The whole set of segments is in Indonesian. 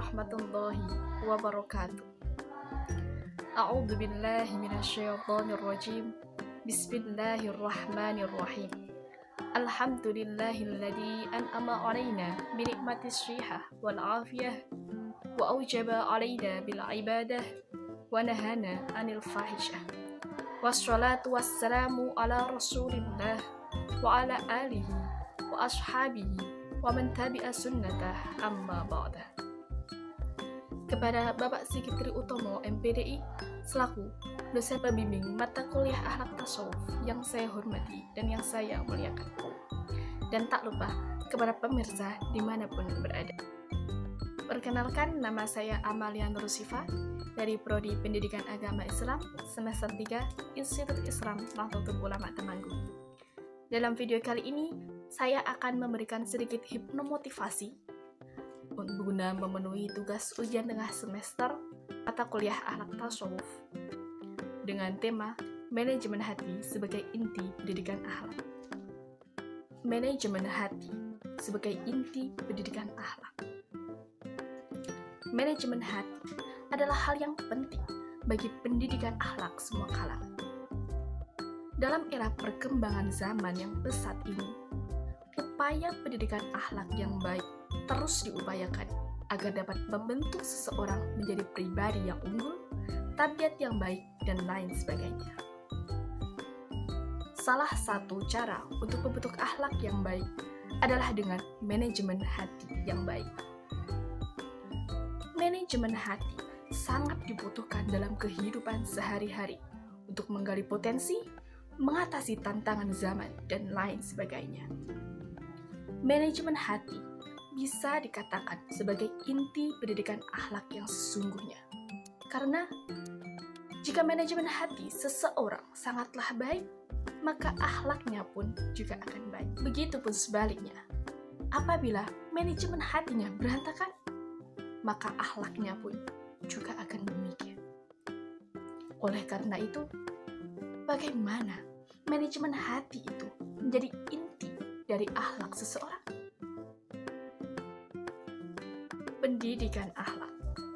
warahmatullahi wabarakatuh. A'udzu billahi minasyaitonir rajim. Bismillahirrahmanirrahim. Alhamdulillahilladzi an'ama 'alaina bi ni'matis shihah wal 'afiyah wa aujaba 'alaina bil ibadah wa nahana 'anil fahisyah. Wassalatu wassalamu ala Rasulillah wa ala alihi wa ashabihi wa man tabi'a sunnatah amma ba'da. Kepada Bapak Sigit Triutomo MPDI selaku dosen pembimbing mata kuliah akhlak tasawuf yang saya hormati dan yang saya muliakan, dan tak lupa kepada pemirsa dimanapun berada. Perkenalkan, nama saya Amalia Nurusifa dari Prodi Pendidikan Agama Islam semester 3 Institut Islam Nahdlatul Ulama Temanggung. Dalam video kali ini saya akan memberikan sedikit hipnomotivasi guna memenuhi tugas ujian tengah semester mata kuliah akhlak tasawuf dengan tema manajemen hati sebagai inti pendidikan akhlak. Manajemen hati sebagai inti pendidikan akhlak. Manajemen hati adalah hal yang penting bagi pendidikan akhlak semua kalangan. Dalam era perkembangan zaman yang pesat ini, upaya pendidikan akhlak yang baik terus diupayakan agar dapat membentuk seseorang menjadi pribadi yang unggul, tabiat yang baik, dan lain sebagainya. Salah satu cara untuk membentuk akhlak yang baik adalah dengan manajemen hati yang baik. Manajemen hati sangat dibutuhkan dalam kehidupan sehari-hari untuk menggali potensi, mengatasi tantangan zaman, dan lain sebagainya. Manajemen hati bisa dikatakan sebagai inti pendidikan akhlak yang sesungguhnya. Karena jika manajemen hati seseorang sangatlah baik, maka akhlaknya pun juga akan baik. Begitupun sebaliknya, apabila manajemen hatinya berantakan, maka akhlaknya pun juga akan demikian. Oleh karena itu, bagaimana manajemen hati itu menjadi inti dari akhlak seseorang? Pendidikan akhlak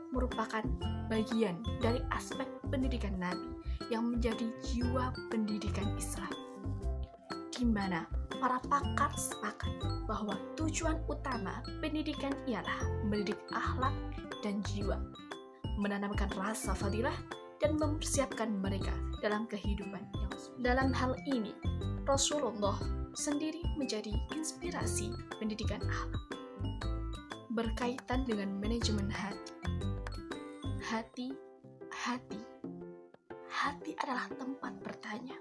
merupakan bagian dari aspek pendidikan Nabi yang menjadi jiwa pendidikan Islam, di mana para pakar sepakat bahwa tujuan utama pendidikan ialah mendidik akhlak dan jiwa, menanamkan rasa fadilah, dan mempersiapkan mereka dalam kehidupan yang sempurna. Dalam hal ini, Rasulullah sendiri menjadi inspirasi pendidikan akhlak. Berkaitan dengan manajemen hati. Hati adalah tempat bertanya.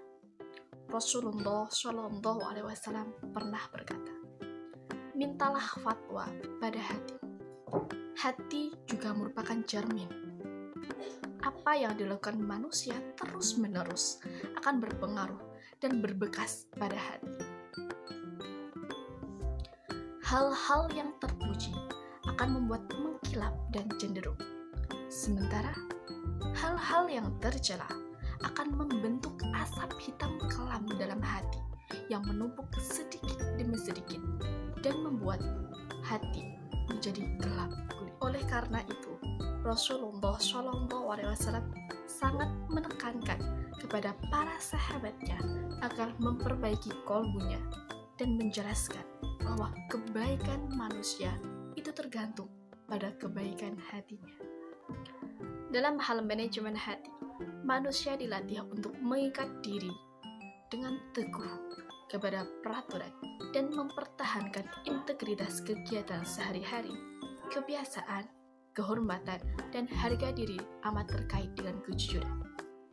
Rasulullah Shallallahu Alaihi Wasallam pernah berkata, mintalah fatwa pada hati. Hati juga merupakan cermin. Apa yang dilakukan manusia terus-menerus akan berpengaruh dan berbekas pada hati. Hal-hal yang terpuji akan membuat mengkilap dan cenderung. Sementara hal-hal yang tercela akan membentuk asap hitam kelam dalam hati yang menumpuk sedikit demi sedikit dan membuat hati menjadi gelap gulita. Oleh karena itu, Rasulullah SAW sangat menekankan kepada para sahabatnya agar memperbaiki kolbunya dan menjelaskan bahwa kebaikan manusia itu tergantung pada kebaikan hatinya. Dalam hal manajemen hati, manusia dilatih untuk mengikat diri dengan teguh kepada peraturan dan mempertahankan integritas kegiatan sehari-hari, kebiasaan, kehormatan, dan harga diri amat terkait dengan kejujuran.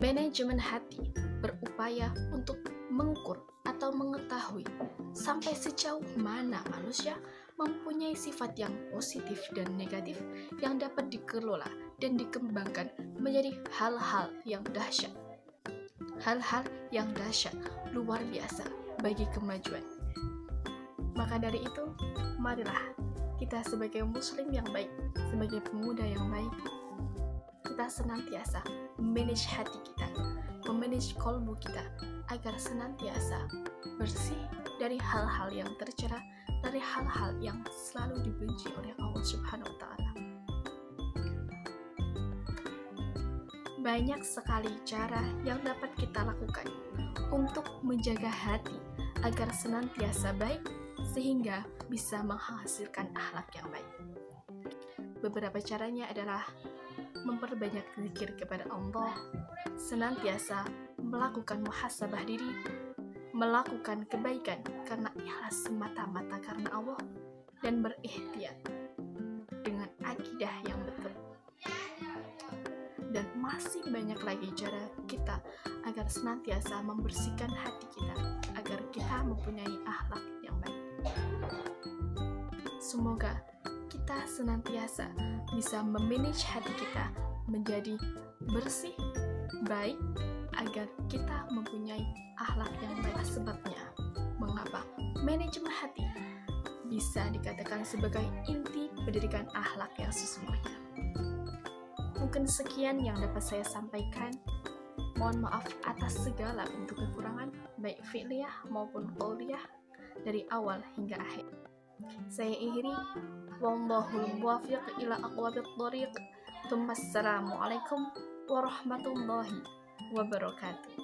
Manajemen hati berupaya untuk mengukur atau mengetahui sampai sejauh mana manusia mempunyai sifat yang positif dan negatif yang dapat dikelola dan dikembangkan menjadi hal-hal yang dahsyat. Hal-hal yang dahsyat luar biasa bagi kemajuan. Maka dari itu, marilah kita sebagai muslim yang baik, sebagai pemuda yang baik, kita senantiasa memanage hati kita, memanage kolbu kita agar senantiasa bersih dari hal-hal yang tercela, dari hal-hal yang selalu dibenci oleh Allah Subhanahu wa Ta'ala. Banyak sekali cara yang dapat kita lakukan untuk menjaga hati agar senantiasa baik sehingga bisa menghasilkan akhlak yang baik. Beberapa caranya adalah memperbanyak zikir kepada Allah, senantiasa melakukan muhasabah diri, melakukan kebaikan karena ikhlas semata-mata karena Allah, dan berikhtiar dengan akidah yang betul. Dan masih banyak lagi cara kita agar senantiasa membersihkan hati kita, agar kita mempunyai akhlak yang baik. Semoga kita senantiasa bisa memanage hati kita menjadi bersih, baik, agar kita mempunyai akhlak yang baik. Sebabnya, mengapa manajemen hati bisa dikatakan sebagai inti pendidikan akhlak yang sesungguhnya. Mungkin sekian yang dapat saya sampaikan. Mohon maaf atas segala bentuk kekurangan, baik fi'liyah maupun qauliyah dari awal hingga akhir. Saya Ihri, wallahul muwaffiq ila aqwamit thoriq. Assalamualaikum warahmatullahi wabarakatuh.